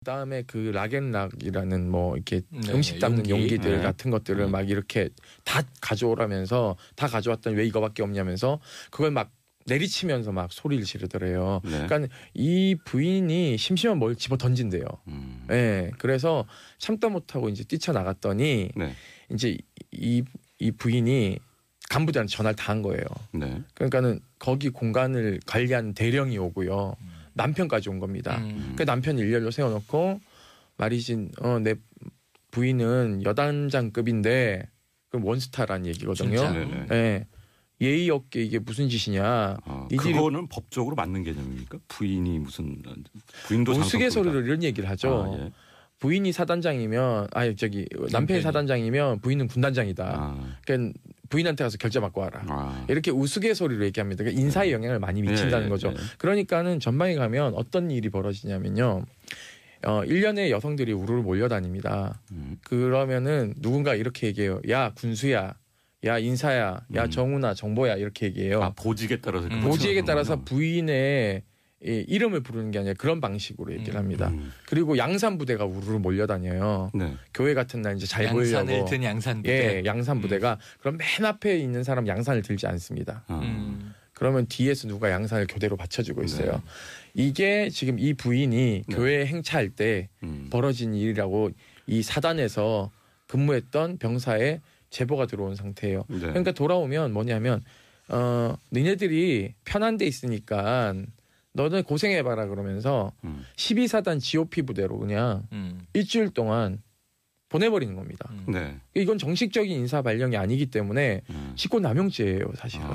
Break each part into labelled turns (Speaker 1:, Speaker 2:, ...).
Speaker 1: 그다음에 그 락앤락이라는 뭐 이렇게
Speaker 2: 네,
Speaker 1: 음식 담는 용기들
Speaker 3: 네.
Speaker 1: 같은 것들을 막 이렇게 다 가져오라면서 다 가져왔더니 왜 이거밖에 없냐면서 그걸 막 내리치면서 막 소리를 지르더래요.
Speaker 3: 네.
Speaker 1: 그러니까 이 부인이 심심한 뭘 집어 던진대요. 네, 그래서 참다 못하고 이제 뛰쳐나갔더니
Speaker 3: 네.
Speaker 1: 이제 이 부인이 간부들한테 전화를 다 한 거예요.
Speaker 3: 네.
Speaker 1: 그러니까는 거기 공간을 관리하는 대령이 오고요. 남편까지 온 겁니다. 그 남편 일렬로 세워놓고 말이지 내 부인은 여단장급인데 그럼 원스타라는 얘기거든요.
Speaker 2: 진짜?
Speaker 3: 네네.
Speaker 1: 네. 예의 없게 이게 무슨 짓이냐. 니들이
Speaker 3: 그거는 법적으로 맞는 개념입니까? 부인이 무슨 부인도
Speaker 1: 우스갯소리로 이런 얘기를 하죠.
Speaker 3: 예.
Speaker 1: 부인이 사단장이면 남편이 사단장이면 부인은 군단장이다. 그러니까 부인한테 가서 결제 받고 와라. 이렇게 우스갯소리로 얘기합니다. 그러니까 인사에 영향을 많이 미친다는 거죠. 그러니까는 전방에 가면 어떤 일이 벌어지냐면요. 1년에 여성들이 우르르 몰려다닙니다. 그러면은 누군가 이렇게 얘기해요. 야 군수야. 야 인사야. 야 정우나 정보야. 이렇게 얘기해요.
Speaker 3: 보직에 따라서.
Speaker 1: 보직에 따라서 부인의 이름을 부르는 게 아니라 그런 방식으로 얘기를 합니다. 그리고 양산부대가 우르르 몰려다녀요.
Speaker 3: 네.
Speaker 1: 교회 같은 날 이제 잘 보이려고.
Speaker 2: 양산을 든 양산부대.
Speaker 1: 예, 양산부대가. 그럼 맨 앞에 있는 사람 양산을 들지 않습니다. 그러면 뒤에서 누가 양산을 교대로 받쳐주고 있어요.
Speaker 3: 네.
Speaker 1: 이게 지금 이 부인이 교회에 행차할 때 벌어진 일이라고 이 사단에서 근무했던 병사의 제보가 들어온 상태예요.
Speaker 3: 네.
Speaker 1: 그러니까 돌아오면 뭐냐면 너네들이 편한 데 있으니까 너는 고생해봐라 그러면서 12사단 GOP 부대로 그냥 일주일 동안 보내버리는 겁니다.
Speaker 3: 네.
Speaker 1: 이건 정식적인 인사 발령이 아니기 때문에 직권남용죄예요, 사실은.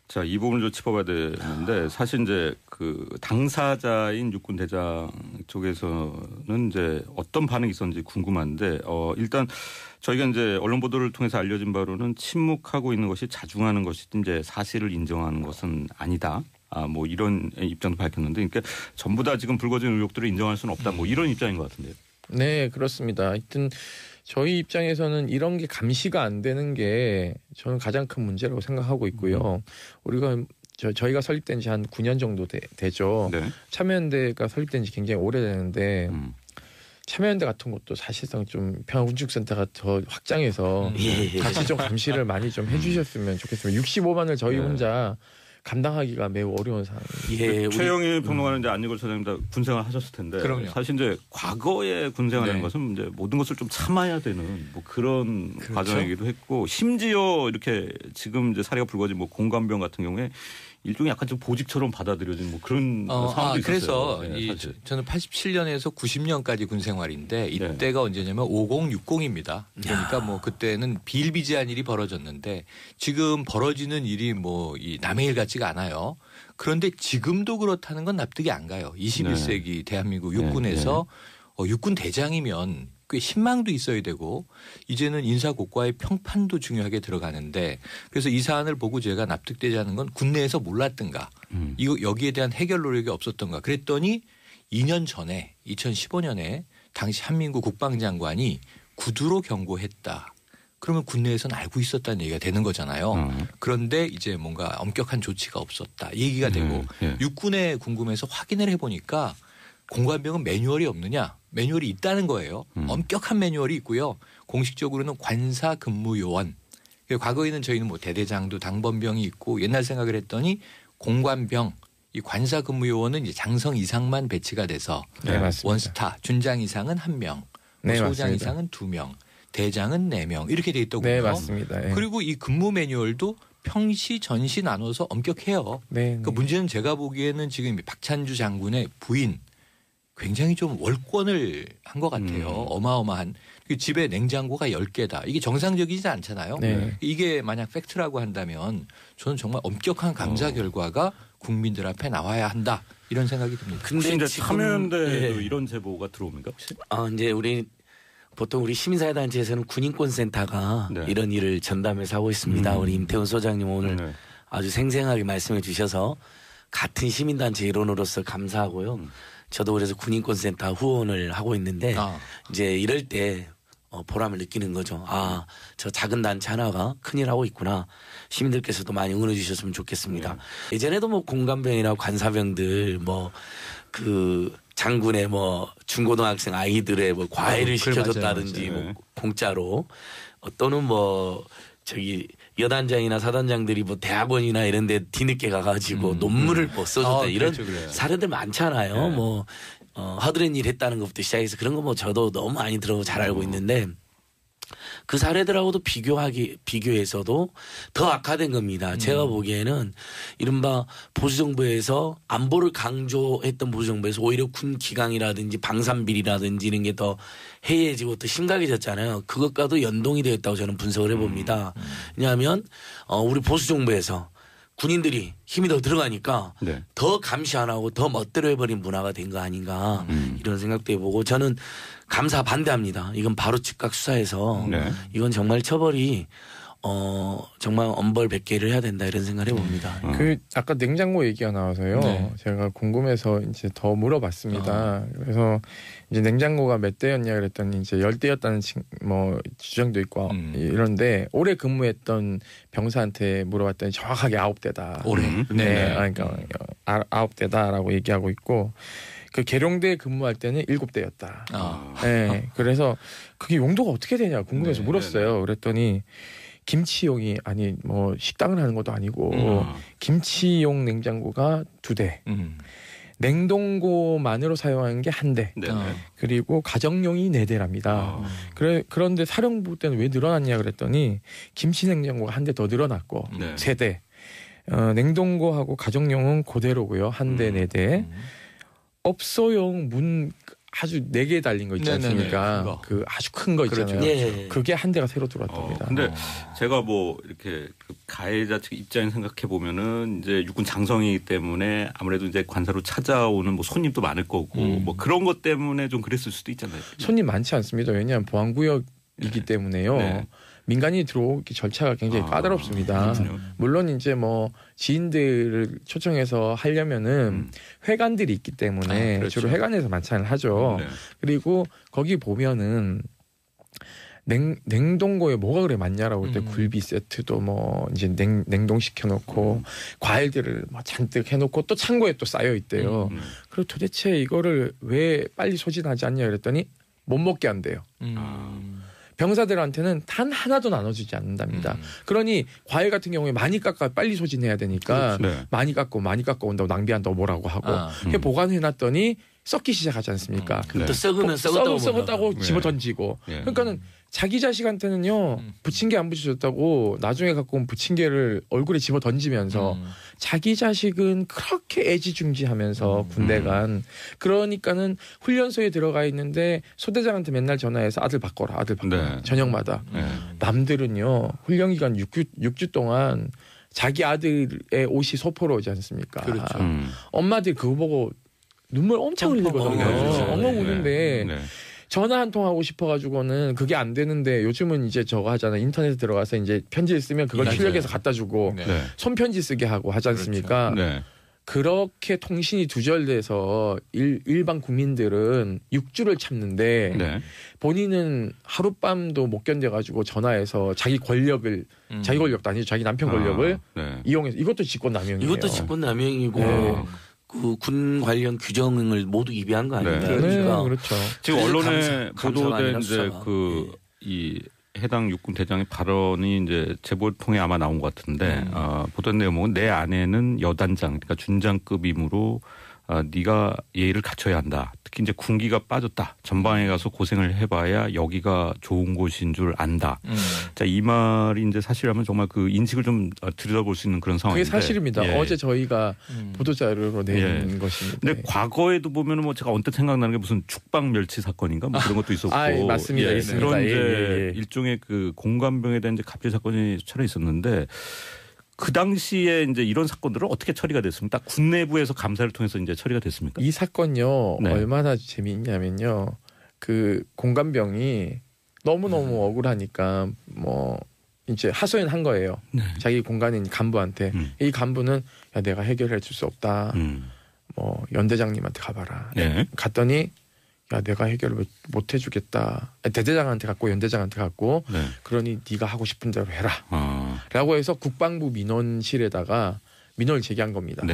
Speaker 3: 자, 이 부분을 좀 짚어봐야 되는데 사실 이제 그 당사자인 육군 대장 쪽에서는 이제 어떤 반응이 있었는지 궁금한데 일단 저희가 이제 언론 보도를 통해서 알려진 바로는 침묵하고 있는 것이 자중하는 것이 이제 사실을 인정하는 것은 아니다. 뭐 이런 입장도 밝혔는데, 그러니까 전부 다 지금 불거진 의혹들을 인정할 수는 없다. 뭐 이런 입장인 것 같은데요.
Speaker 1: 네, 그렇습니다. 하여튼 저희 입장에서는 이런 게 감시가 안 되는 게 저는 가장 큰 문제라고 생각하고 있고요. 우리가 저희가 설립된 지 한 9년 정도 되죠.
Speaker 3: 네.
Speaker 1: 참여연대가 설립된 지 굉장히 오래되는데 참여연대 같은 것도 사실상 좀 평화군축센터가 더 확장해서 같이 좀 감시를 많이 좀 해주셨으면 좋겠습니다. 65만을 저희 혼자 감당하기가 매우 어려운 상황입니다.
Speaker 3: 최영일 평론가는 이제 안익월 소장님도 군생활 하셨을 텐데,
Speaker 2: 그럼요.
Speaker 3: 사실 이제 과거에 군생활이라는 것은 이제 모든 것을 좀 참아야 되는 뭐 그런 과정이기도 했고, 심지어 이렇게 지금 이제 사례가 불거진 뭐 공감병 같은 경우에 일종의 약간 좀 보직처럼 받아들여진 뭐 그런 상황도
Speaker 2: 그래서
Speaker 3: 있었어요.
Speaker 2: 저는 87년에서 90년까지 군 생활인데 이때가 언제냐면 5060입니다. 그러니까 뭐 그때는 비일비재한 일이 벌어졌는데 지금 벌어지는 일이 뭐 이 남의 일 같지가 않아요. 그런데 지금도 그렇다는 건 납득이 안 가요. 21세기 대한민국 육군에서 육군 대장이면 꽤 신망도 있어야 되고 이제는 인사고과의 평판도 중요하게 들어가는데, 그래서 이 사안을 보고 제가 납득되지 않는 건 군내에서 몰랐던가 여기에 대한 해결 노력이 없었던가 그랬더니 2년 전에 2015년에 당시 한민구 국방장관이 구두로 경고했다. 그러면 군내에서는 알고 있었다는 얘기가 되는 거잖아요. 그런데 이제 뭔가 엄격한 조치가 없었다 얘기가 되고 육군에 궁금해서 확인을 해보니까 공관병은 매뉴얼이 없느냐? 매뉴얼이 있다는 거예요. 엄격한 매뉴얼이 있고요. 공식적으로는 관사 근무 요원. 과거에는 저희는 뭐 대대장도 당번병이 있고 옛날 생각을 했더니 공관병, 이 관사 근무 요원은 이제 장성 이상만 배치가 돼서 원스타, 준장 이상은 1명, 소장 이상은 2명, 대장은 4명 이렇게 돼 있더군요.
Speaker 1: 네, 맞습니다.
Speaker 2: 그리고 이 근무 매뉴얼도 평시 전시 나눠서 엄격해요. 그러니까 문제는 제가 보기에는 지금 박찬주 장군의 부인 굉장히 좀 월권을 한 것 같아요. 어마어마한. 집에 냉장고가 10개다. 이게 정상적이지 않잖아요. 이게 만약 팩트라고 한다면 저는 정말 엄격한 감사 결과가 국민들 앞에 나와야 한다. 이런 생각이 듭니다.
Speaker 3: 근데 이제 참여연대도 이런 제보가 들어옵니까 혹시?
Speaker 4: 이제 보통 우리 시민사회단체에서는 군인권센터가 이런 일을 전담해서 하고 있습니다. 우리 임태훈 소장님 오늘 아주 생생하게 말씀해 주셔서 같은 시민단체 일원으로서 감사하고요. 저도 그래서 군인권센터 후원을 하고 있는데 이제 이럴 때 보람을 느끼는 거죠. 저 작은 단체 하나가 큰일 하고 있구나. 시민들께서도 많이 응원해 주셨으면 좋겠습니다. 예전에도 뭐 공감병이나 관사병들 장군의 뭐 중고등학생 아이들의 뭐 과외를 시켜줬다든지
Speaker 2: 맞아요.
Speaker 4: 뭐 공짜로 또는 뭐 저기 여단장이나 사단장들이 뭐 대학원이나 이런 데 뒤늦게 가가지고 논문을 뭐 써줬다 이런
Speaker 2: 그렇죠.
Speaker 4: 사례들 많잖아요. 뭐 하드렛 일 했다는 것부터 시작해서 그런 거 뭐 저도 너무 많이 들어보고 잘 알고 있는데 그 사례들하고도 비교해서도 더 악화된 겁니다. 제가 보기에는 이른바 보수정부에서 안보를 강조했던 보수정부에서 오히려 군 기강이라든지 방산비리라든지 이런 게 더 해이해지고 더 심각해졌잖아요. 그것과도 연동이 되어 있다고 저는 분석을 해봅니다. 왜냐하면 우리 보수정부에서 군인들이 힘이 더 들어가니까
Speaker 3: 네.
Speaker 4: 더 감시 안 하고 더 멋대로 해버린 문화가 된 거 아닌가 이런 생각도 해보고 저는 감사 반대합니다. 이건 바로 즉각 수사해서
Speaker 3: 네.
Speaker 4: 이건 정말 처벌이 정말 엄벌백계를 해야 된다 이런 생각을 해봅니다.
Speaker 1: 그 아까 냉장고 얘기가 나와서요.
Speaker 2: 네.
Speaker 1: 제가 궁금해서 이제 더 물어봤습니다. 그래서 이제 냉장고가 몇 대였냐 그랬더니 이제 10대였다는 뭐 주장도 있고 이런데 오래 근무했던 병사한테 물어봤더니 정확하게 9대다.
Speaker 2: 올해.
Speaker 1: 네, 그러니까 9대다라고 얘기하고 있고 그 계룡대 근무할 때는 7대였다. 네, 그래서 그게 용도가 어떻게 되냐 궁금해서 물었어요. 그랬더니 김치용이 아니 뭐 식당을 하는 것도 아니고 김치용 냉장고가 2대. 냉동고만으로 사용하는 게 1대. 그리고 가정용이 4대랍니다. 그런데 사령부 때는 왜 늘어났냐 그랬더니 김치 냉장고가 1대 더 늘어났고 3대. 냉동고하고 가정용은 그대로고요. 1대 4대. 업소용 문 아주 4개 달린 거 있지 않습니까? 그 아주 큰 거 있잖아요.
Speaker 4: 그렇죠.
Speaker 1: 그게 1대가 새로 들어왔답니다.
Speaker 3: 근데 제가 뭐 이렇게 그 가해자 측 입장에 생각해 보면은 이제 육군 장성이기 때문에 아무래도 이제 관사로 찾아오는 뭐 손님도 많을 거고 뭐 그런 것 때문에 좀 그랬을 수도 있잖아요.
Speaker 1: 손님 많지 않습니다. 왜냐하면 보안구역이기 때문에요.
Speaker 3: 네.
Speaker 1: 민간인이 들어오기 절차가 굉장히 까다롭습니다. 물론 이제 뭐 지인들을 초청해서 하려면은 회관들이 있기 때문에
Speaker 2: 그렇죠.
Speaker 1: 주로 회관에서 만찬을 하죠. 그리고 거기 보면은 냉동고에 뭐가 그래 많냐라고 할 때 굴비 세트도 뭐 이제 냉동시켜 놓고 과일들을 뭐 잔뜩 해놓고 또 창고에 또 쌓여 있대요. 그리고 도대체 이거를 왜 빨리 소진하지 않냐 그랬더니 못 먹게 한대요. 병사들한테는 단 하나도 나눠주지 않는답니다. 그러니 과일 같은 경우에 많이 깎아 빨리 소진해야 되니까 많이 깎고 온다고 낭비한다고 뭐라고 하고 보관해놨더니 썩기 시작하지 않습니까?
Speaker 4: 또 썩으면
Speaker 1: 썩었다고 집어 던지고. 그러니까는 자기 자식한테는요 부침개 안 붙여줬다고 나중에 갖고 온 부침개를 얼굴에 집어 던지면서 자기 자식은 그렇게 애지중지하면서 군대 간 그러니까는 훈련소에 들어가 있는데 소대장한테 맨날 전화해서 아들 바꿔라 저녁마다 남들은요 훈련 기간 6주 동안 자기 아들의 옷이 소포로 오지 않습니까? 그렇죠. 엄마들이 그거 보고 눈물 엄청 흘리거든요. 엉엉 우는데 전화 한 통 하고 싶어가지고는 그게 안 되는데 요즘은 이제 저거 하잖아요. 인터넷에 들어가서 이제 편지를 쓰면 그걸 출력해서 갖다 주고 손편지 쓰게 하고 하지 않습니까? 그렇게 통신이 두절돼서 일반 국민들은 6주를 참는데 본인은 하룻밤도 못 견뎌가지고 전화해서 자기 권력도 아니죠. 자기 남편 권력을 이용해서 이것도 직권남용이에요.
Speaker 4: 이것도 직권남용이고 그 군 관련 규정을 모두 위배한 거 아닙니까? 그러니까
Speaker 1: 그렇죠.
Speaker 3: 지금 언론에 보도된 이제 이 해당 육군 대장의 발언이 이제 제보를 통해 아마 나온 것 같은데 보도된 내용은 내 아내는 여단장 그러니까 준장급이므로 네가 예의를 갖춰야 한다. 특히 이제 군기가 빠졌다. 전방에 가서 고생을 해봐야 여기가 좋은 곳인 줄 안다. 자, 이 말이 이제 사실이라면 정말 그 인식을 좀 들여다볼 수 있는 그런 상황인데.
Speaker 1: 그게 사실입니다. 어제 저희가 보도자료로 낸 것입니다.
Speaker 3: 근데 과거에도 보면은 뭐 제가 언뜻 생각나는 게 무슨 죽방 멸치 사건인가 뭐 그런 것도 있었고.
Speaker 1: 맞습니다. 있습니다.
Speaker 3: 그런 이제 일종의 그 공관병에 대한 이제 갑질 사건이 처해 있었는데. 그 당시에 이제 이런 사건들은 어떻게 처리가 됐습니까? 군 내부에서 감사를 통해서 이제 처리가 됐습니까?
Speaker 1: 이 사건요 얼마나 재미있냐면요. 그 공관병이 너무너무 억울하니까 뭐 이제 하소연한 거예요. 자기 공관인 간부한테 이 간부는 야 내가 해결해 줄 수 없다. 뭐 연대장님한테 가봐라. 갔더니 야 내가 해결을 못 해주겠다. 대대장한테 갔고 연대장한테 갔고 그러니 네가 하고 싶은 대로 해라. 라고 해서 국방부 민원실에다가 민원을 제기한 겁니다.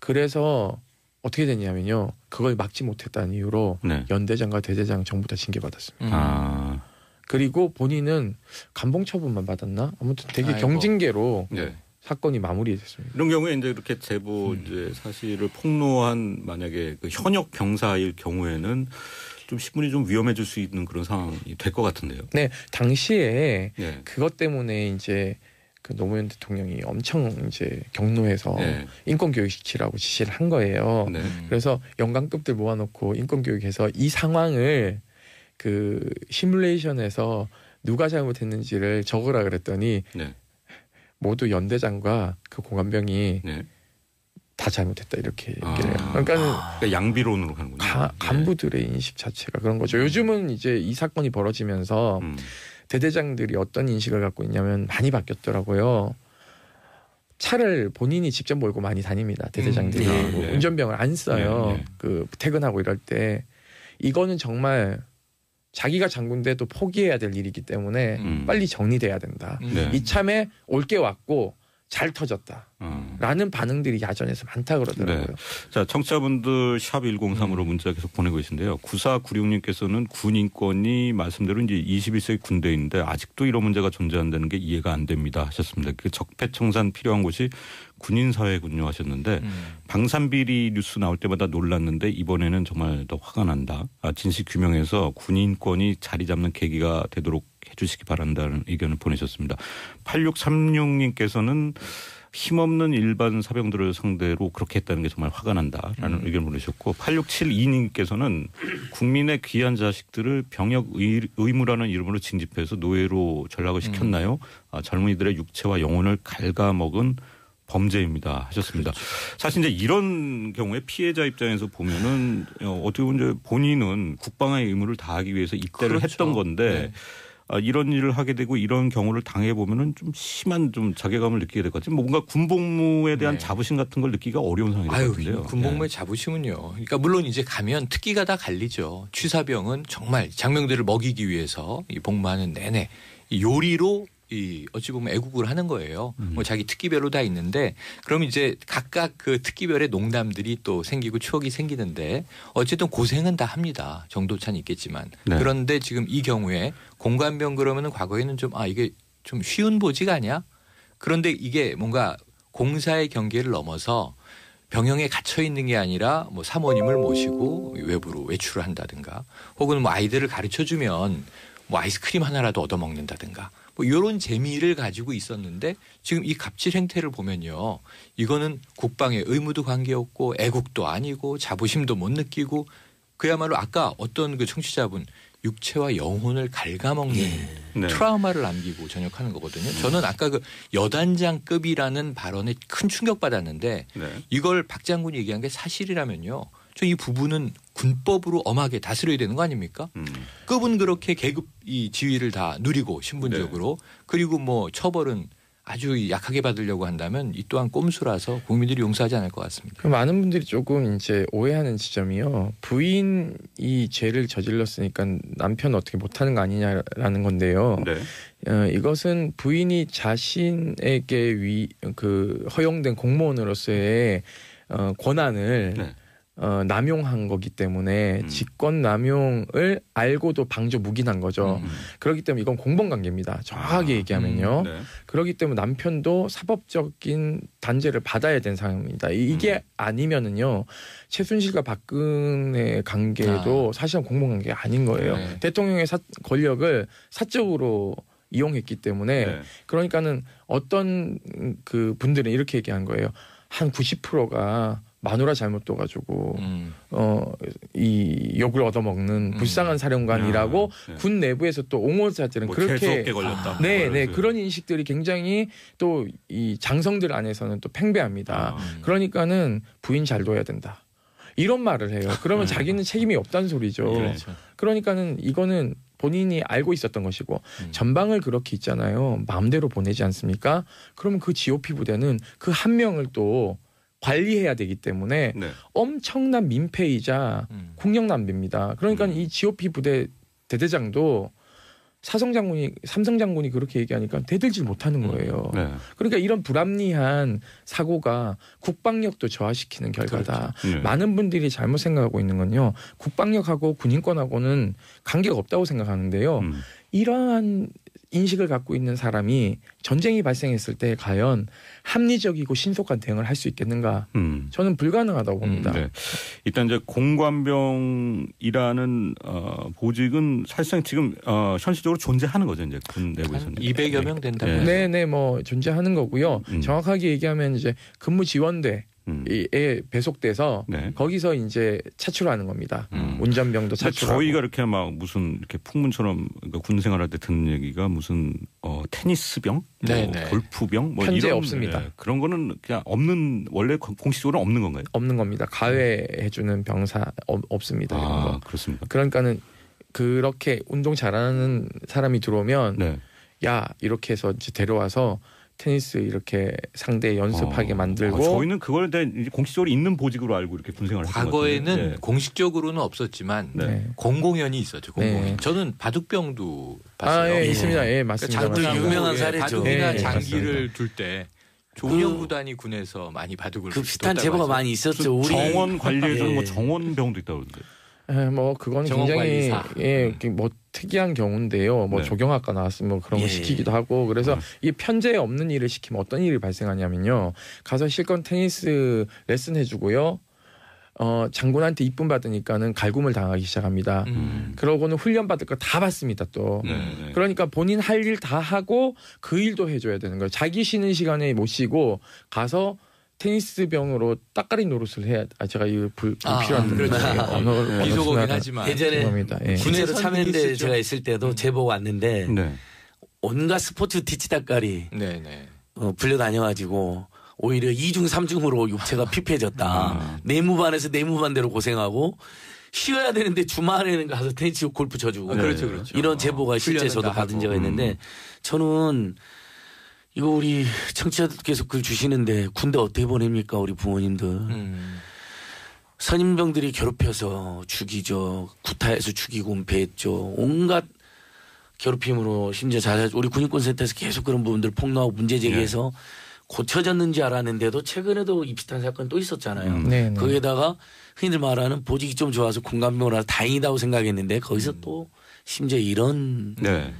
Speaker 1: 그래서 어떻게 됐냐면요. 그걸 막지 못했다는 이유로 네. 연대장과 대대장 전부 다 징계받았습니다. 그리고 본인은 감봉 처분만 받았나? 아무튼 되게 경징계로 네. 사건이 마무리됐습니다.
Speaker 3: 이런 경우에 이제 이렇게 제보 이제 사실을 폭로한 만약에 그 현역 병사일 경우에는 좀 신분이 좀 위험해질 수 있는 그런 상황이 될 것 같은데요.
Speaker 1: 네, 당시에 네. 그것 때문에 이제 그 노무현 대통령이 엄청 이제 경로해서 네. 인권 교육 시키라고 지시를 한 거예요. 네. 그래서 연관급들 모아놓고 인권 교육해서 이 상황을 그 시뮬레이션에서 누가 잘못했는지를 적으라 그랬더니 네. 모두 연대장과 그 공안병이 네. 다 잘못했다 이렇게 얘기를 해요. 그러니까
Speaker 3: 양비론으로 가는군요.
Speaker 1: 간부들의 인식 자체가 그런 거죠. 요즘은 이제 이 사건이 벌어지면서 대대장들이 어떤 인식을 갖고 있냐면 많이 바뀌었더라고요. 차를 본인이 직접 몰고 많이 다닙니다. 대대장들이 네. 운전병을 안 써요. 네. 그 퇴근하고 이럴 때 이거는 정말 자기가 장군돼도 포기해야 될 일이기 때문에 빨리 정리돼야 된다. 네. 이참에 올게 왔고 잘 터졌다. 라는 반응들이 야전에서 많다 그러더라고요. 네.
Speaker 3: 자, 청취자분들 샵 1035로 문자 계속 보내고 계신데요. 9496님께서는 군 인권이 말씀대로 이제 21세기 군대인데 아직도 이런 문제가 존재한다는 게 이해가 안 됩니다 하셨습니다. 그 적폐청산 필요한 곳이 군인사회군요 하셨는데 방산비리 뉴스 나올 때마다 놀랐는데 이번에는 정말 더 화가 난다. 진실 규명해서 군 인권이 자리 잡는 계기가 되도록 해주시기 바란다는 의견을 보내셨습니다. 8636님께서는 힘없는 일반 사병들을 상대로 그렇게 했다는 게 정말 화가 난다라는 의견을 보내셨고 8672님께서는 국민의 귀한 자식들을 병역 의무라는 이름으로 징집해서 노예로 전락을 시켰나요? 젊은이들의 육체와 영혼을 갉아먹은 범죄입니다 하셨습니다. 그렇죠. 사실 이제 이런 경우에 피해자 입장에서 보면은 어떻게 보면 이제 본인은 국방의 의무를 다하기 위해서 입대를 그렇죠. 했던 건데 네. 이런 일을 하게 되고 이런 경우를 당해 보면은 좀 심한 좀 자괴감을 느끼게 될 것 같아요. 뭔가 군복무에 대한 네. 자부심 같은 걸 느끼기가 어려운 상황이 될 것 같은데요.
Speaker 2: 군복무의 네. 자부심은요. 그러니까 물론 이제 가면 특기가 다 갈리죠. 취사병은 정말 장병들을 먹이기 위해서 이 복무하는 내내 이 요리로 이 어찌 보면 애국을 하는 거예요. 뭐 자기 특기별로 다 있는데 그럼 이제 각각 그 특기별의 농담들이 또 생기고 추억이 생기는데 어쨌든 고생은 다 합니다. 정도차는 있겠지만 네. 그런데 지금 이 경우에 공관병 그러면은 과거에는 좀 이게 좀 쉬운 보직 아니야? 그런데 이게 뭔가 공사의 경계를 넘어서 병영에 gat혀 있는 게 아니라 뭐 사모님을 모시고 외부로 외출을 한다든가 혹은 뭐 아이들을 가르쳐 주면 뭐 아이스크림 하나라도 얻어먹는다든가 뭐 이런 재미를 가지고 있었는데 지금 이 갑질 행태를 보면요. 이거는 국방의 의무도 관계없고 애국도 아니고 자부심도 못 느끼고 그야말로 아까 어떤 그 청취자분 육체와 영혼을 갉아먹는 트라우마를 남기고 전역하는 거거든요. 저는 아까 그 여단장급이라는 발언에 큰 충격받았는데 이걸 박 장군이 얘기한 게 사실이라면요. 저 이 부분은 군법으로 엄하게 다스려야 되는 거 아닙니까? 급은 그렇게 계급 이 지위를 다 누리고 신분적으로 그리고 뭐 처벌은 아주 약하게 받으려고 한다면 이 또한 꼼수라서 국민들이 용서하지 않을 것 같습니다.
Speaker 1: 많은 분들이 조금 이제 오해하는 지점이요. 부인이 죄를 저질렀으니까 남편 어떻게 못하는 거 아니냐라는 건데요. 네. 이것은 부인이 자신에게 허용된 공무원으로서의 권한을 네. 남용한 거기 때문에 직권 남용을 알고도 방조 묵인한 거죠. 그렇기 때문에 이건 공범관계입니다. 정확하게 얘기하면요. 네. 그렇기 때문에 남편도 사법적인 단죄를 받아야 되는 상황입니다. 이게 아니면은요. 최순실과 박근혜 관계도 사실은 공범관계가 아닌 거예요. 네. 대통령의 권력을 사적으로 이용했기 때문에 네. 그러니까는 어떤 그 분들은 이렇게 얘기한 거예요. 한 90%가 마누라 잘못 둬가지고 이 욕을 얻어먹는 불쌍한 사령관이라고 네. 군 내부에서 또 옹호자들은
Speaker 3: 뭐
Speaker 1: 그렇게
Speaker 3: 걸렸다.
Speaker 1: 네, 그런 인식들이 굉장히 또 이 장성들 안에서는 또 팽배합니다. 그러니까는 부인 잘 둬야 된다. 이런 말을 해요. 그러면 자기는 책임이 없다는 소리죠.
Speaker 2: 그렇죠.
Speaker 1: 그러니까는 이거는 본인이 알고 있었던 것이고 전방을 그렇게 있잖아요. 마음대로 보내지 않습니까? 그러면 그 GOP 부대는 그 한 명을 또 관리해야 되기 때문에 네. 엄청난 민폐이자 국력 낭비입니다. 그러니까 이 GOP 부대 대대장도 삼성 장군이 그렇게 얘기하니까 대들질 못하는 거예요. 네. 그러니까 이런 불합리한 사고가 국방력도 저하시키는 결과다. 그렇죠. 많은 분들이 잘못 생각하고 있는 건요. 국방력하고 군인권하고는 관계가 없다고 생각하는데요. 이러한 인식을 갖고 있는 사람이 전쟁이 발생했을 때 과연 합리적이고 신속한 대응을 할 수 있겠는가? 저는 불가능하다고 봅니다. 네.
Speaker 3: 일단 이제 공관병이라는 보직은 사실상 지금 현실적으로 존재하는 거죠, 이제 군 내부에서는.
Speaker 2: 200여 명 된다고.
Speaker 1: 네, 뭐 존재하는 거고요. 정확하게 얘기하면 이제 근무 지원대. 에 배속돼서 네. 거기서 이제 차출하는 겁니다. 운전병도 차출하고.
Speaker 3: 저희가 이렇게 막 무슨 이렇게 풍문처럼 그러니까 군 생활할 때 듣는 얘기가 무슨 테니스병, 뭐 골프병, 뭐
Speaker 1: 현재
Speaker 3: 이런
Speaker 1: 없습니다.
Speaker 3: 그런 거는 그냥 없는 원래 공식적으로 없는 건가요?
Speaker 1: 없는 겁니다. 가외해주는 병사 없습니다.
Speaker 3: 아 그렇습니까?
Speaker 1: 그러니까는 그렇게 운동 잘하는 사람이 들어오면 네. 야 이렇게 해서 이제 데려와서. 테니스 이렇게 상대 연습하게 만들고
Speaker 3: 저희는 그걸 공식적으로 있는 보직으로 알고 이렇게 군생활을 했던 것 같아요.
Speaker 2: 과거에는 공식적으로는 없었지만 공공연이 있었죠. 공공연. 네. 저는 바둑병도 봤어요.
Speaker 1: 예, 있습니다. 예, 맞습니다.
Speaker 4: 그러니까 유명한 사례죠.
Speaker 2: 바둑이나 장기를 둘 때 종려구단이 군에서 많이 바둑을
Speaker 4: 그 비슷한 제보가 많이 있었죠. 우리
Speaker 3: 정원 관리에서는 뭐 정원병도 있다고 그러는데.
Speaker 1: 뭐 그거는 굉장히 뭐 특이한 경우인데요. 뭐 조경학과 나왔으면 뭐 그런 거 시키기도 하고 그래서 이 편제에 없는 일을 시키면 어떤 일이 발생하냐면요. 가서 실컷 테니스 레슨 해주고요. 장군한테 이쁨 받으니까는 갈굼을 당하기 시작합니다. 그러고는 훈련 받을 거 다 받습니다 또. 그러니까 본인 할 일 다 하고 그 일도 해줘야 되는 거예요. 자기 쉬는 시간에 못 쉬고 가서 테니스병으로 따까리 노릇을 해야. 제가 이 불필요한
Speaker 2: 비속어긴 하지만
Speaker 4: 예전에 군에서 참여연대 제가 있을 때도 제보가 왔는데 온갖 스포츠 티치다까리 불려 다녀가지고 오히려 2중 3중으로 육체가 피폐해졌다. 내무반에서 내무반대로 고생하고 쉬어야 되는데 주말에는 가서 테니스 골프 쳐주고
Speaker 2: 그렇죠.
Speaker 4: 이런 제보가 실제 저도 받은 적이 있는데 저는. 이거 우리 청취자들께서 글 주시는데 군대 어떻게 보냅니까 우리 부모님들. 선임병들이 괴롭혀서 죽이죠. 구타해서 죽이고 은폐했죠. 온갖 괴롭힘으로 심지어 우리 군인권센터에서 계속 그런 부분들 폭로하고 문제 제기해서 고쳐졌는지 알았는데도 최근에도 이 비슷한 사건 또 있었잖아요. 거기에다가 흔히들 말하는 보직이 좀 좋아서 공관병을 다행이다고 생각했는데 거기서 또 심지어 이런.
Speaker 3: 네.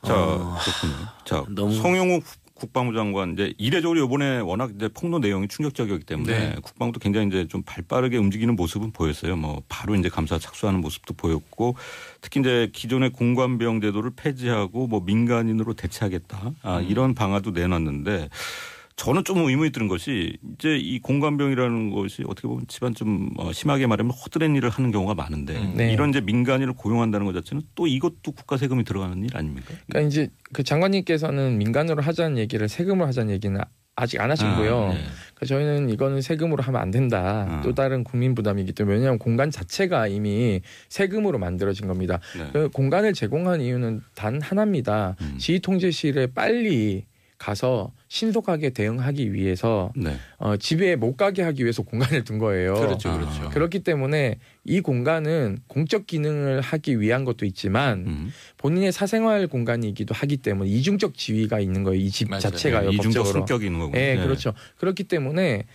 Speaker 3: 자, 그렇군요. 자, 송영욱 국방부 장관 이제 이례적으로 이번에 워낙 이제 폭로 내용이 충격적이었기 때문에 국방부도 굉장히 이제 좀 발빠르게 움직이는 모습은 보였어요. 뭐 바로 이제 감사 착수하는 모습도 보였고 특히 이제 기존의 공관병 제도를 폐지하고 뭐 민간인으로 대체하겠다 이런 방안도 내놨는데 저는 좀 의문이 드는 것이 이제 이 공관병이라는 것이 어떻게 보면 집안 좀 심하게 말하면 허드렛 일을 하는 경우가 많은데 이런 이제 민간인을 고용한다는 것 자체는 또 이것도 국가 세금이 들어가는 일 아닙니까?
Speaker 1: 그러니까 이제 그 장관님께서는 민간으로 하자는 얘기를 세금으로 하자는 얘기는 아직 안 하시고요. 그러니까 저희는 이거는 세금으로 하면 안 된다. 또 다른 국민 부담이기 때문에 왜냐하면 공간 자체가 이미 세금으로 만들어진 겁니다. 그 공간을 제공한 이유는 단 하나입니다. 지휘통제실에 빨리 가서 신속하게 대응하기 위해서 집에 못 가게 하기 위해서 공간을 둔 거예요.
Speaker 2: 그렇죠.
Speaker 1: 그렇기 때문에 이 공간은 공적 기능을 하기 위한 것도 있지만 본인의 사생활 공간이기도 하기 때문에 이중적 지위가 있는 거예요. 이 집 자체가요.
Speaker 3: 이중적 성격이 있는 거고.
Speaker 1: 네, 그렇죠. 그렇기 때문에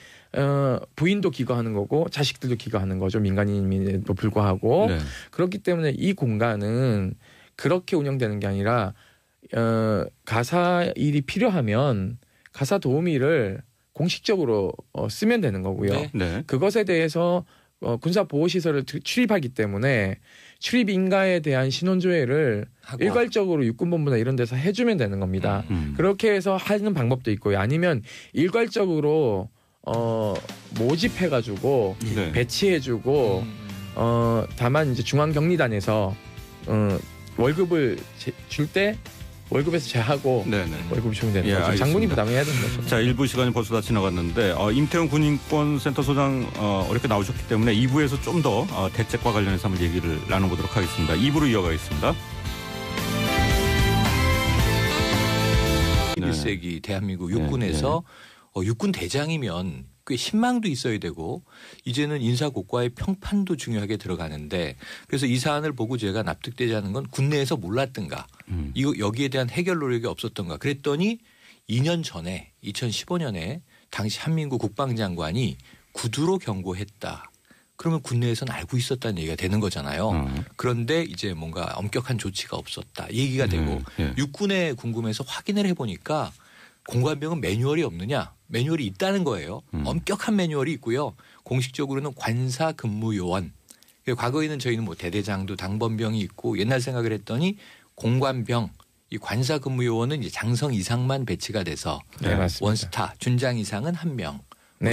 Speaker 1: 부인도 기거하는 거고 자식들도 기거하는 거죠. 민간인임에도 불구하고. 그렇기 때문에 이 공간은 그렇게 운영되는 게 아니라 가사 일이 필요하면 가사 도우미를 공식적으로 쓰면 되는 거고요. 그것에 대해서 군사보호시설을 출입하기 때문에 출입 인가에 대한 신원조회를 일괄적으로 육군본부나 이런 데서 해주면 되는 겁니다. 그렇게 해서 하는 방법도 있고요. 아니면 일괄적으로 모집해가지고 배치해주고 다만 이제 중앙경리단에서 월급을 줄 때 월급에서 제하고 월급을 주면 되는 거죠. 장군이 부담해야 되는 거죠.
Speaker 3: 자, 1부 시간이 벌써 다 지나갔는데 임태훈 군인권센터 소장 어렵게 나오셨기 때문에 2부에서 좀 더 대책과 관련해서 한번 얘기를 나눠보도록 하겠습니다. 2부로 이어가겠습니다.
Speaker 2: 21세기 대한민국 육군에서 육군 대장이면 꽤 신망도 있어야 되고 이제는 인사고과의 평판도 중요하게 들어가는데 그래서 이 사안을 보고 제가 납득되지 않은 건 국내에서 몰랐던가 이거 여기에 대한 해결 노력이 없었던가 그랬더니 2년 전에 2015년에 당시 한민구 국방장관이 구두로 경고했다. 그러면 국내에서는 알고 있었다는 얘기가 되는 거잖아요. 그런데 이제 뭔가 엄격한 조치가 없었다. 얘기가 되고 육군에 궁금해서 확인을 해보니까 공관병은 매뉴얼이 없느냐. 매뉴얼이 있다는 거예요. 엄격한 매뉴얼이 있고요. 공식적으로는 관사 근무 요원. 과거에는 저희는 뭐 대대장도 당번병이 있고 옛날 생각을 했더니 공관병 이 관사 근무 요원은 이제 장성 이상만 배치가 돼서 원스타 준장 이상은 1명,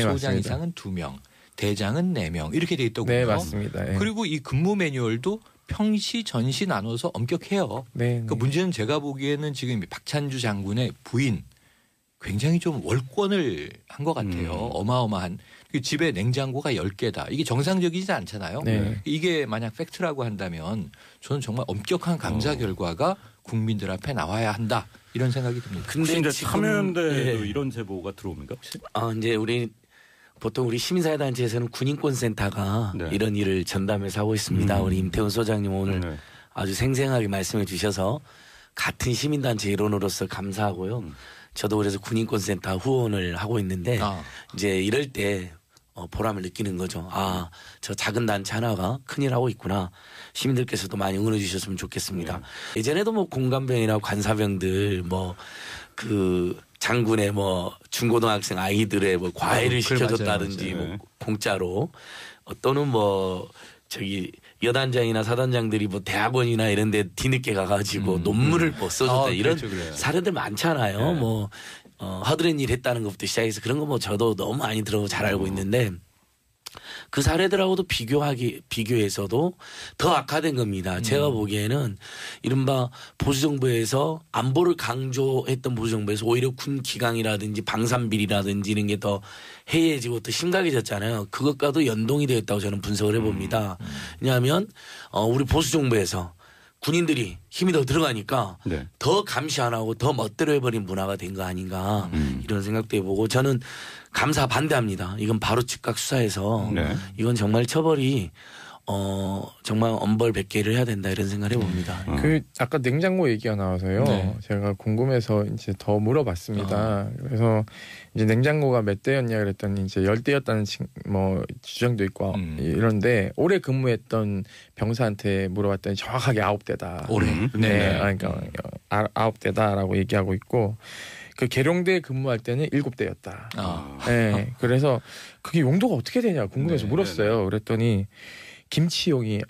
Speaker 2: 소장 이상은 2명. 대장은 4명 이렇게 돼 있더군요.
Speaker 1: 네, 맞습니다. 예.
Speaker 2: 그리고 이 근무 매뉴얼도 평시 전시 나눠서 엄격해요.
Speaker 1: 네,
Speaker 2: 그 문제는 제가 보기에는 지금 박찬주 장군의 부인 굉장히 좀 월권을 한 것 같아요. 어마어마한. 집에 냉장고가 10개다. 이게 정상적이지 않잖아요.
Speaker 1: 네.
Speaker 2: 이게 만약 팩트라고 한다면 저는 정말 엄격한 감사 결과가 국민들 앞에 나와야 한다. 이런 생각이 듭니다.
Speaker 3: 근데 이제 참여연대도 이런 제보가 들어옵니까 혹시?
Speaker 4: 이제 보통 우리 시민사회단체에서는 군인권센터가 이런 일을 전담해서 하고 있습니다. 우리 임태훈 소장님 오늘 아주 생생하게 말씀해 주셔서 같은 시민단체 일원으로서 감사하고요. 저도 그래서 군인권센터 후원을 하고 있는데 이제 이럴 때 보람을 느끼는 거죠. 저 작은 단체 하나가 큰일 하고 있구나. 시민들께서도 많이 응원해 주셨으면 좋겠습니다. 예전에도 뭐 공관병이나 관사병들 장군의 중고등학생 아이들의 과외를 시켜줬다든지
Speaker 2: 맞아요.
Speaker 4: 공짜로 또는 여단장이나 사단장들이 대학원이나 이런 데 뒤늦게 가가지고 논문을 써줬다 이런 사례들 많잖아요. 하드렛 일 했다는 것부터 시작해서 그런 거 저도 너무 많이 들어보고 잘 알고 있는데 그 사례들하고도 비교해서도 더 악화된 겁니다. 제가 보기에는 이른바 보수정부에서 안보를 강조했던 보수정부에서 오히려 군 기강이라든지 방산비리라든지 이런 게 더 해이해지고 더 심각해졌잖아요. 그것과도 연동이 되어 있다고 저는 분석을 해봅니다. 왜냐하면 우리 보수정부에서 군인들이 힘이 더 들어가니까 더 감시 안 하고 더 멋대로 해버린 문화가 된 거 아닌가 이런 생각도 해보고 저는 감사 반대합니다. 이건 바로 즉각 수사해서 이건 정말 처벌이 정말 엄벌백계를 해야 된다 이런 생각을 해봅니다.
Speaker 1: 아까 냉장고 얘기가 나와서요. 제가 궁금해서 이제 더 물어봤습니다. 그래서 이제 냉장고가 몇 대였냐 그랬더니 이제 10대였다는 주장도 있고 이런데 오래 근무했던 병사한테 물어봤더니 정확하게 9대다.
Speaker 2: 올해.
Speaker 1: 그러니까 9대다라고 얘기하고 있고 그 계룡대 근무할 때는 7대였다. 네, 그래서 그게 용도가 어떻게 되냐 궁금해서 물었어요. 그랬더니 김치용이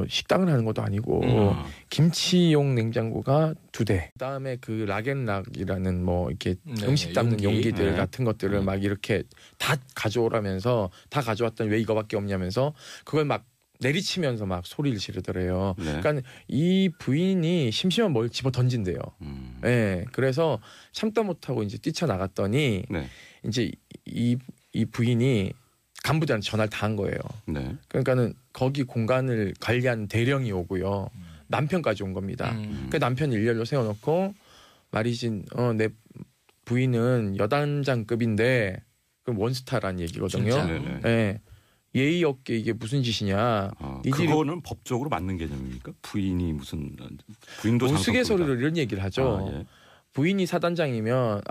Speaker 1: 식당을 하는 것도 아니고 김치용 냉장고가 2대. 그다음에 그 락앤락이라는 이렇게 음식 담는 용기들 같은 것들을 막 이렇게 다 가져오라면서 다 가져왔더니 왜 이거밖에 없냐면서 그걸 막 내리치면서 막 소리를 지르더래요. 그러니까 이 부인이 심심한 뭘 집어 던진대요. 그래서 참다 못하고 이제 뛰쳐나갔더니 이제 이 부인이 간부들한테 전화를 다 한 거예요. 그러니까는 거기 공간을 관리하는 대령이 오고요. 남편까지 온 겁니다. 그 남편 일렬로 세워놓고 말이지 내 부인은 여단장급인데 그럼 원스타라는 얘기거든요. 예의 없게 이게 무슨 짓이냐.
Speaker 3: 그거는 법적으로 맞는 개념입니까? 부인이 부인도
Speaker 1: 우스갯소리로 이런 얘기를 하죠. 부인이 사단장이면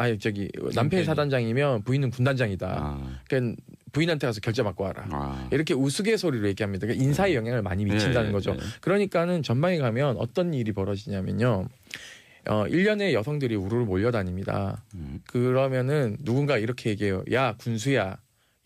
Speaker 1: 남편이 사단장이면 부인은 군단장이다. 그러니까 부인한테 가서 결제 받고 와라. 이렇게 우스갯소리로 얘기합니다. 그러니까 인사에 영향을 많이 미친다는 거죠. 그러니까는 전방에 가면 어떤 일이 벌어지냐면요. 1년에 여성들이 우르르 몰려다닙니다. 그러면은 누군가 이렇게 얘기해요. 야 군수야.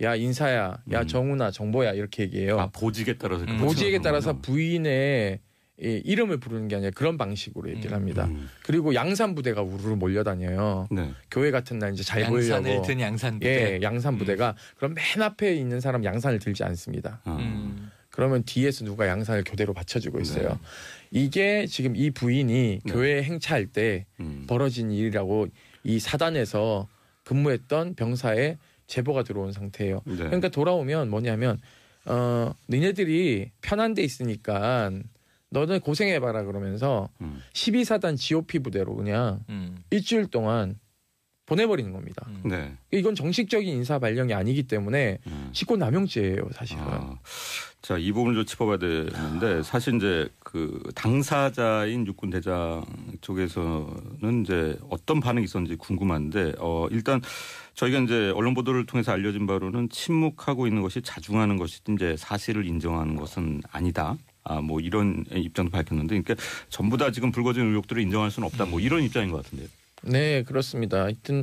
Speaker 1: 야 인사야. 야 정우나 정보야. 이렇게 얘기해요.
Speaker 3: 보직에 따라서.
Speaker 1: 보직에 따라서 부인의 이름을 부르는 게 아니라 그런 방식으로 얘기를 합니다. 그리고 양산부대가 우르르 몰려다녀요. 교회 같은 날 이제 잘 보이려고.
Speaker 2: 양산을 든 양산부대.
Speaker 1: 양산부대가 그럼 맨 앞에 있는 사람 양산을 들지 않습니다. 그러면 뒤에서 누가 양산을 교대로 받쳐주고 있어요. 이게 지금 이 부인이 교회에 행차할 때 벌어진 일이라고 이 사단에서 근무했던 병사의 제보가 들어온 상태예요. 그러니까 돌아오면 뭐냐면 니네들이 편한 데 있으니까 너는 고생해봐라 그러면서 12사단 GOP 부대로 그냥 일주일 동안 보내버리는 겁니다.
Speaker 3: 네.
Speaker 1: 이건 정식적인 인사 발령이 아니기 때문에 직권남용죄예요, 사실은.
Speaker 3: 자, 이 부분을 좀 짚어봐야 되는데 사실 이제 그 당사자인 육군 대장 쪽에서는 이제 어떤 반응이 있었는지 궁금한데 일단 저희가 이제 언론 보도를 통해서 알려진 바로는 침묵하고 있는 것이 자중하는 것이 이제 사실을 인정하는 것은 아니다. 뭐 이런 입장도 밝혔는데, 그러니까 전부 다 지금 불거진 의혹들을 인정할 수는 없다. 뭐 이런 입장인 것 같은데요.
Speaker 1: 네, 그렇습니다. 하여튼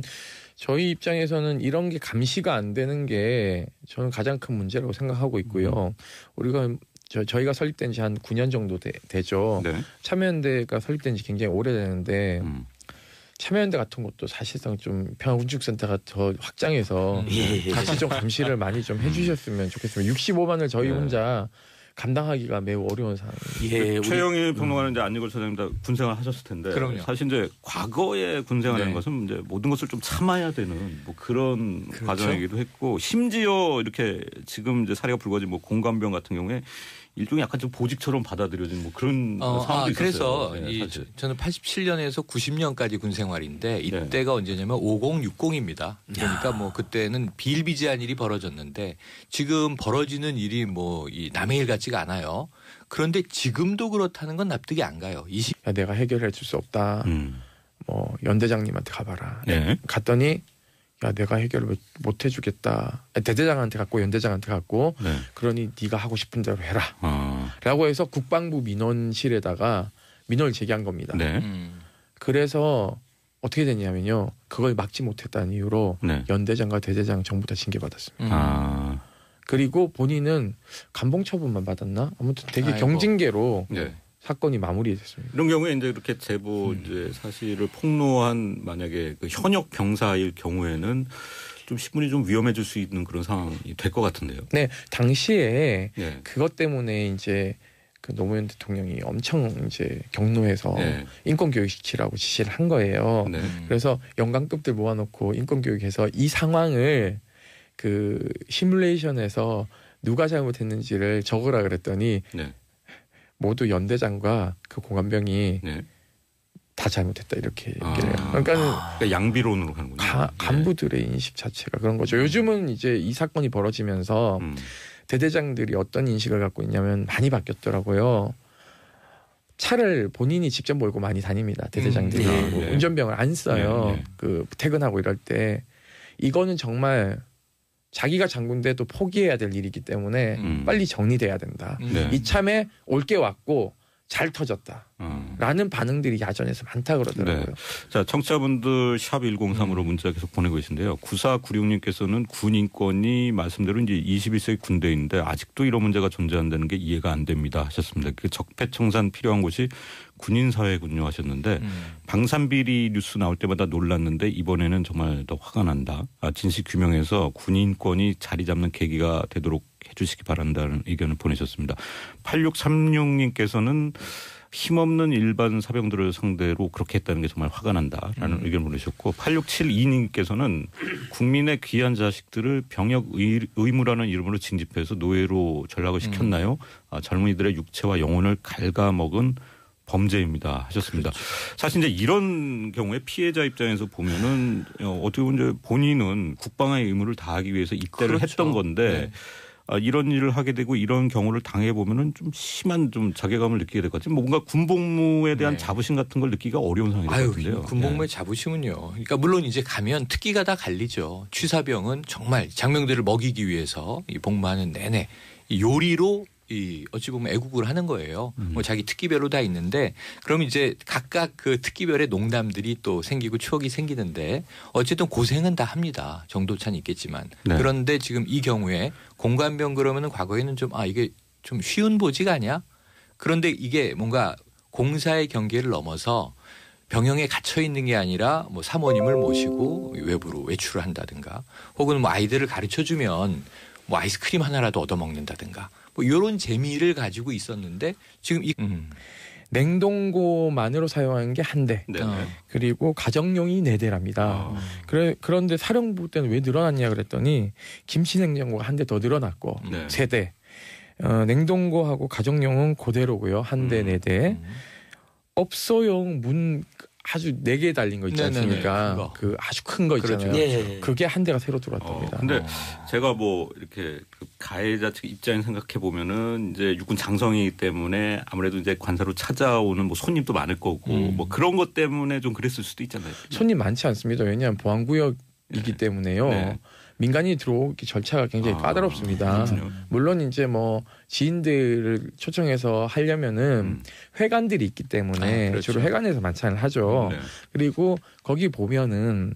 Speaker 1: 저희 입장에서는 이런 게 감시가 안 되는 게 저는 가장 큰 문제라고 생각하고 있고요. 우리가 저희가 설립된 지 한 9년 정도 되죠. 네. 참여연대가 설립된 지 굉장히 오래되는데 참여연대 같은 것도 사실상 좀 평화군축센터가 더 확장해서 같이 좀 감시를 많이 좀 해주셨으면 좋겠습니다. 65만을 저희 혼자 감당하기가 매우 어려운 상황입니다.
Speaker 3: 최영일 평론가는 이제 안익월 소장님 군생활 하셨을 텐데, 그럼요. 사실 이제 과거에 군생활이라는 것은 이제 모든 것을 좀 참아야 되는 뭐 그런 그렇죠? 과정이기도 했고, 심지어 이렇게 지금 이제 사례가 불거진 뭐 공관병 같은 경우에 일종의 약간 좀 보직처럼 받아들여진 뭐 그런 상황도 있었어요.
Speaker 2: 그래서 저는 87년에서 90년까지 군 생활인데 이때가 언제냐면 5060입니다. 그러니까 뭐 그때는 비일비재한 일이 벌어졌는데 지금 벌어지는 일이 뭐 이 남의 일 같지가 않아요. 그런데 지금도 그렇다는 건 납득이 안 가요.
Speaker 1: 야, 내가 해결해 줄 수 없다. 뭐 연대장님한테 가봐라. 갔더니 야, 내가 해결을 못 해주겠다. 대대장한테 갔고 연대장한테 갔고 그러니 네가 하고 싶은 대로 해라. 라고 해서 국방부 민원실에다가 민원을 제기한 겁니다. 그래서 어떻게 됐냐면요. 그걸 막지 못했다는 이유로 연대장과 대대장 전부 다 징계받았습니다. 그리고 본인은 감봉 처분만 받았나? 아무튼 되게 경징계로 사건이 마무리됐습니다.
Speaker 3: 이런 경우에 이제 이렇게 제보 이제 사실을 폭로한 만약에 그 현역 병사일 경우에는 좀 신분이 좀 위험해질 수 있는 그런 상황이 될 것 같은데요.
Speaker 1: 네, 당시에 그것 때문에 이제 그 노무현 대통령이 엄청 이제 경로해서 인권 교육 시키라고 지시를 한 거예요. 그래서 영관급들 모아놓고 인권 교육해서 이 상황을 그 시뮬레이션에서 누가 잘못했는지를 적으라 그랬더니. 모두 연대장과 그 공안병이 다 잘못했다 이렇게 얘기를 해요.
Speaker 3: 그러니까 양비론으로 가는군요.
Speaker 1: 간부들의 인식 자체가 그런 거죠. 요즘은 이제 이 사건이 벌어지면서 대대장들이 어떤 인식을 갖고 있냐면 많이 바뀌었더라고요. 차를 본인이 직접 몰고 많이 다닙니다. 대대장들이 운전병을 안 써요. 그 퇴근하고 이럴 때 이거는 정말 자기가 장군인데도 포기해야 될 일이기 때문에 빨리 정리돼야 된다. 이참에 올 게 왔고 잘 터졌다. 라는 반응들이 야전에서 많다 그러더라고요.
Speaker 3: 자, 청취자분들 샵 1035로 문자 계속 보내고 계신데요. 9496님께서는 군 인권이 말씀대로 이제 21세기 군대인데 아직도 이런 문제가 존재한다는 게 이해가 안 됩니다 하셨습니다. 그 적폐청산 필요한 곳이 군인사회군요 하셨는데 방산비리 뉴스 나올 때마다 놀랐는데 이번에는 정말 더 화가 난다. 진실 규명해서 군인권이 자리 잡는 계기가 되도록 해주시기 바란다는 의견을 보내셨습니다. 8636님께서는 힘없는 일반 사병들을 상대로 그렇게 했다는 게 정말 화가 난다라는 의견을 보내셨고 8672님께서는 국민의 귀한 자식들을 병역 의무라는 이름으로 징집해서 노예로 전락을 시켰나요? 젊은이들의 육체와 영혼을 갉아먹은 범죄입니다 하셨습니다. 그렇죠. 사실 이제 이런 경우에 피해자 입장에서 보면은 어떻게 보면 이제 본인은 국방의 의무를 다하기 위해서 입대를 했던 건데 이런 일을 하게 되고 이런 경우를 당해 보면은 좀 심한 좀 자괴감을 느끼게 될 것 같아요. 뭔가 군복무에 대한 자부심 같은 걸 느끼기가 어려운 상황일 것 같은데요.
Speaker 2: 군복무의 자부심은요. 그러니까 물론 이제 가면 특기가 다 갈리죠. 취사병은 정말 장병들을 먹이기 위해서 이 복무하는 내내 이 요리로 이 어찌 보면 애국을 하는 거예요. 뭐 자기 특기별로 다 있는데 그럼 이제 각각 그 특기별의 농담들이 또 생기고 추억이 생기는데 어쨌든 고생은 다 합니다. 정도 차는 있겠지만 그런데 지금 이 경우에 공관병 그러면은 과거에는 좀 이게 좀 쉬운 보직 아니야? 그런데 이게 뭔가 공사의 경계를 넘어서 병영에 gat혀 있는 게 아니라 뭐 사모님을 모시고 외부로 외출을 한다든가 혹은 뭐 아이들을 가르쳐 주면 뭐 아이스크림 하나라도 얻어먹는다든가 뭐 이런 재미를 가지고 있었는데 지금 이
Speaker 1: 냉동고만으로 사용하는 게 한 대. 그리고 가정용이 4대랍니다. 그런데 사령부 때는 왜 늘어났냐 그랬더니 김치냉장고가 한 대 더 늘어났고 3대. 냉동고하고 가정용은 그대로고요. 한 대, 4대. 업소용 문 아주 4개 달린 거 있지 않습니까? 그 아주 큰 거 있잖아요. 그렇죠. 그게 한 대가 새로 들어왔답니다.
Speaker 3: 근데 제가 뭐 이렇게 그 가해자 측 입장에 생각해 보면은 이제 육군 장성이기 때문에 아무래도 이제 관사로 찾아오는 뭐 손님도 많을 거고 뭐 그런 것 때문에 좀 그랬을 수도 있잖아요.
Speaker 1: 손님 많지 않습니다. 왜냐하면 보안구역이기 때문에요. 민간인이 들어오기 절차가 굉장히 까다롭습니다. 물론 이제 뭐 지인들을 초청해서 하려면은 회관들이 있기 때문에 그렇죠. 주로 회관에서 만찬을 하죠. 그리고 거기 보면은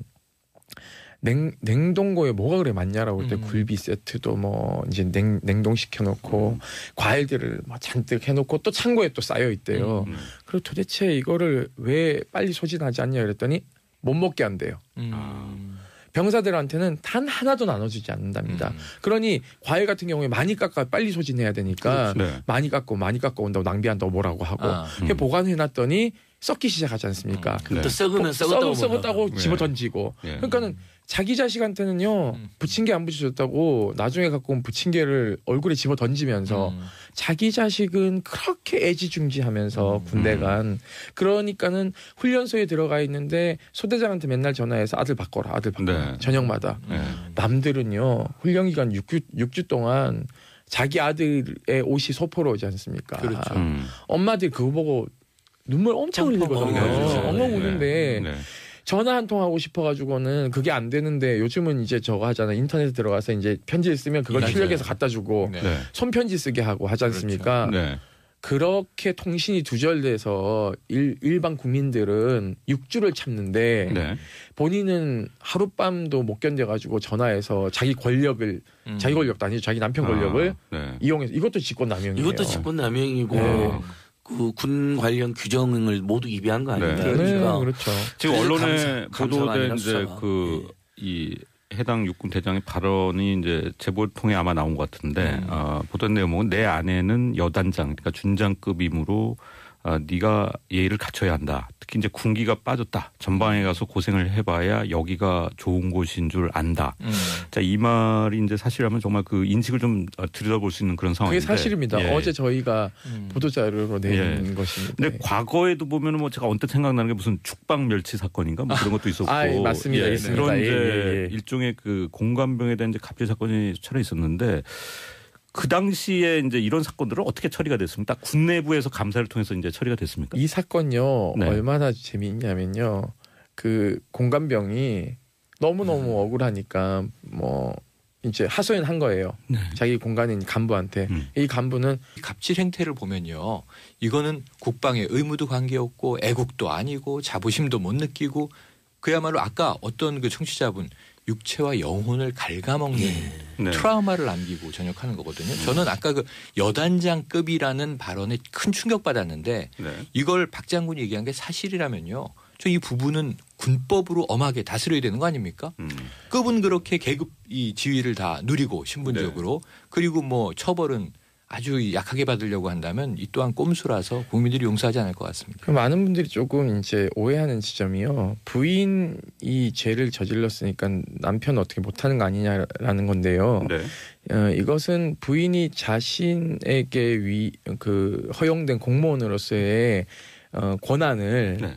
Speaker 1: 냉동고에 뭐가 그래 많냐라고 할 때 굴비 세트도 뭐 이제 냉동시켜 놓고 과일들을 막 잔뜩 해놓고 또 창고에 또 쌓여 있대요. 그리고 도대체 이거를 왜 빨리 소진하지 않냐 그랬더니 못 먹게 한대요. 병사들한테는 단 하나도 나눠주지 않는답니다. 그러니 과일 같은 경우에 많이 깎아 빨리 소진해야 되니까 많이 깎고 온다고 낭비한다고 뭐라고 하고 보관해놨더니 썩기 시작하지 않습니까?
Speaker 4: 또 썩으면
Speaker 1: 썩었다고 집어 던지고 그러니까는 자기 자식한테는요 부침개 안 붙여줬다고 나중에 갖고 온 부침개를 얼굴에 집어 던지면서 자기 자식은 그렇게 애지중지하면서 군대 간 그러니까는 훈련소에 들어가 있는데 소대장한테 맨날 전화해서 아들 바꿔라 저녁마다 남들은요 훈련 기간 6주 동안 자기 아들의 옷이 소포로 오지 않습니까?
Speaker 2: 그렇죠.
Speaker 1: 엄마들이 그거 보고 눈물 엄청 흘리거든요. 엉엉 우는데 전화 한 통 하고 싶어가지고는 그게 안 되는데 요즘은 이제 저거 하잖아. 인터넷에 들어가서 이제 편지를 쓰면 그걸 출력해서 갖다 주고 손편지 쓰게 하고 하지 않습니까? 그렇게 통신이 두절돼서 일반 국민들은 6주를 참는데 본인은 하룻밤도 못 견뎌가지고 전화해서 자기 권력을 자기 권력도 아니죠. 자기 남편 권력을 이용해서 이것도 직권남용이에요.
Speaker 4: 이것도 직권남용이고 그 군 관련 규정을 모두 위배한 거 아닙니까? 그러니까
Speaker 1: 그렇죠.
Speaker 3: 지금 언론에 보도된 이제 이 해당 육군 대장의 발언이 이제 제보를 통해 아마 나온 것 같은데 보도된 내용은 내 아내는 여단장 그러니까 준장급이므로 네가 예의를 갖춰야 한다. 특히 이제 군기가 빠졌다. 전방에 가서 고생을 해봐야 여기가 좋은 곳인 줄 안다. 자, 이 말이 이제 사실이라면 정말 그 인식을 좀 들여다볼 수 있는 그런 상황인데.
Speaker 1: 그게 사실입니다. 어제 저희가 보도자료로 낸 것입니다.
Speaker 3: 근데 과거에도 보면은 뭐 제가 언뜻 생각나는 게 무슨 죽방 멸치 사건인가 뭐 그런 것도 있었고.
Speaker 1: 맞습니다. 있습니다.
Speaker 3: 그런 이제 일종의 그 공관병에 대한 이제 갑질 사건이 수차례 있었는데. 그 당시에 이제 이런 사건들은 어떻게 처리가 됐습니까? 군 내부에서 감사를 통해서 이제 처리가 됐습니까?
Speaker 1: 이 사건요 얼마나 재미있냐면요, 그 공관병이 너무너무 억울하니까 뭐 이제 하소연한 거예요. 자기 공관인 간부한테. 이 간부는
Speaker 2: 갑질 행태를 보면요, 이거는 국방의 의무도 관계없고 애국도 아니고 자부심도 못 느끼고 그야말로 아까 어떤 그 청취자분 육체와 영혼을 갉아먹는 트라우마를 남기고 전역하는 거거든요. 저는 아까 그 여단장급이라는 발언에 큰 충격받았는데 이걸 박 장군이 얘기한 게 사실이라면요. 저 이 부분은 군법으로 엄하게 다스려야 되는 거 아닙니까? 급은 그렇게 계급 이 지위를 다 누리고 신분적으로 그리고 뭐 처벌은 아주 약하게 받으려고 한다면 이 또한 꼼수라서 국민들이 용서하지 않을 것 같습니다.
Speaker 1: 많은 분들이 조금 이제 오해하는 지점이요. 부인이 죄를 저질렀으니까 남편은 어떻게 못하는 거 아니냐라는 건데요. 이것은 부인이 자신에게 허용된 공무원으로서의 권한을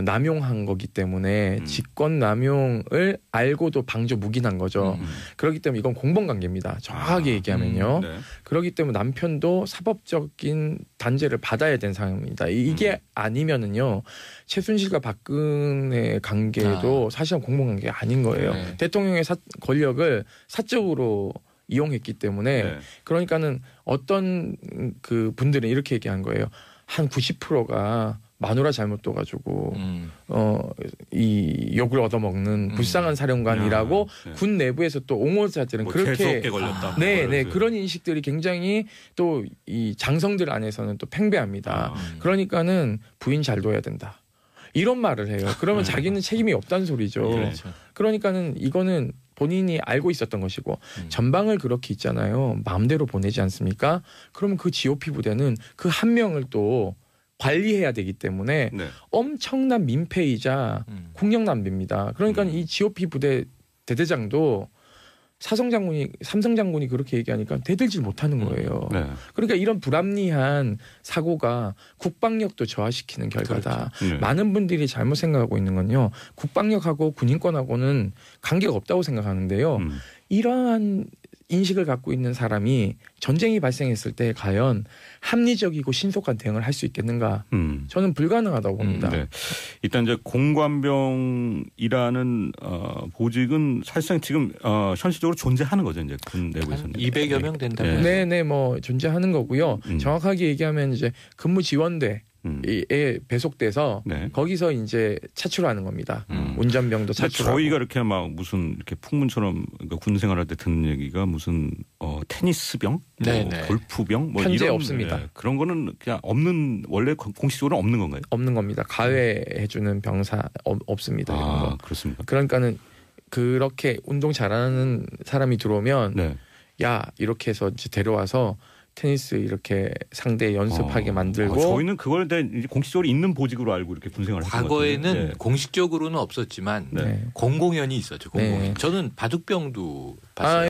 Speaker 1: 남용한 거기 때문에 직권 남용을 알고도 방조 묵인한 거죠. 그렇기 때문에 이건 공범관계입니다. 정확하게 얘기하면요. 그렇기 때문에 남편도 사법적인 단죄를 받아야 되는 상황입니다. 이게 아니면은요, 최순실과 박근혜 관계도 사실은 공범관계가 아닌 거예요. 대통령의 권력을 사적으로 이용했기 때문에 그러니까는 어떤 그 분들은 이렇게 얘기한 거예요. 한 90%가 마누라 잘못 둬가지고 이 욕을 얻어먹는 불쌍한 사령관이라고 군 내부에서 또 옹호자들은
Speaker 3: 뭐
Speaker 1: 그렇게
Speaker 3: 재수없게 걸렸다.
Speaker 1: 그런 인식들이 굉장히 또 이 장성들 안에서는 또 팽배합니다. 그러니까는 부인 잘 둬야 된다. 이런 말을 해요. 그러면 자기는 책임이 없다는 소리죠. 그러니까는 이거는 본인이 알고 있었던 것이고 전방을 그렇게 있잖아요. 마음대로 보내지 않습니까? 그러면 그 GOP 부대는 그 한 명을 또 관리해야 되기 때문에 엄청난 민폐이자 국력 낭비입니다. 그러니까 이 GOP 부대 대대장도 삼성 장군이 그렇게 얘기하니까 대들질 못하는 거예요. 네. 그러니까 이런 불합리한 사고가 국방력도 저하시키는 결과다. 그렇죠. 네. 많은 분들이 잘못 생각하고 있는 건요. 국방력하고 군인권하고는 관계가 없다고 생각하는데요. 이러한 인식을 갖고 있는 사람이 전쟁이 발생했을 때 과연 합리적이고 신속한 대응을 할 수 있겠는가? 저는 불가능하다고 봅니다. 네.
Speaker 3: 일단 이제 공관병이라는 보직은 사실상 지금 현실적으로 존재하는 거죠, 이제 군 내부에서는.
Speaker 2: 200여 명 된다고요?
Speaker 1: 네, 뭐 존재하는 거고요. 정확하게 얘기하면 이제 근무 지원대 에 배속돼서 네. 거기서 이제 차출하는 겁니다. 운전병도 차출하고.
Speaker 3: 저희가 이렇게 막 무슨 이렇게 풍문처럼 그러니까 군 생활할 때 듣는 얘기가 무슨 테니스병, 뭐 골프병, 뭐
Speaker 1: 현재
Speaker 3: 이런
Speaker 1: 없습니다.
Speaker 3: 네, 그런 거는 그냥 없는 원래 공식적으로 없는 건가요?
Speaker 1: 없는 겁니다. 가외해주는 병사 없습니다. 이런 거.
Speaker 3: 그렇습니까?
Speaker 1: 그러니까는 그렇게 운동 잘하는 사람이 들어오면 네. 야 이렇게 해서 이제 데려와서. 테니스 이렇게 상대 연습하게 만들고
Speaker 3: 저희는 그걸 공식적으로 있는 보직으로 알고 이렇게 군생활을
Speaker 2: 과거에는
Speaker 3: 네.
Speaker 2: 공식적으로는 없었지만 공공연히 있었죠. 공공연. 네. 저는 바둑병도 봤어요.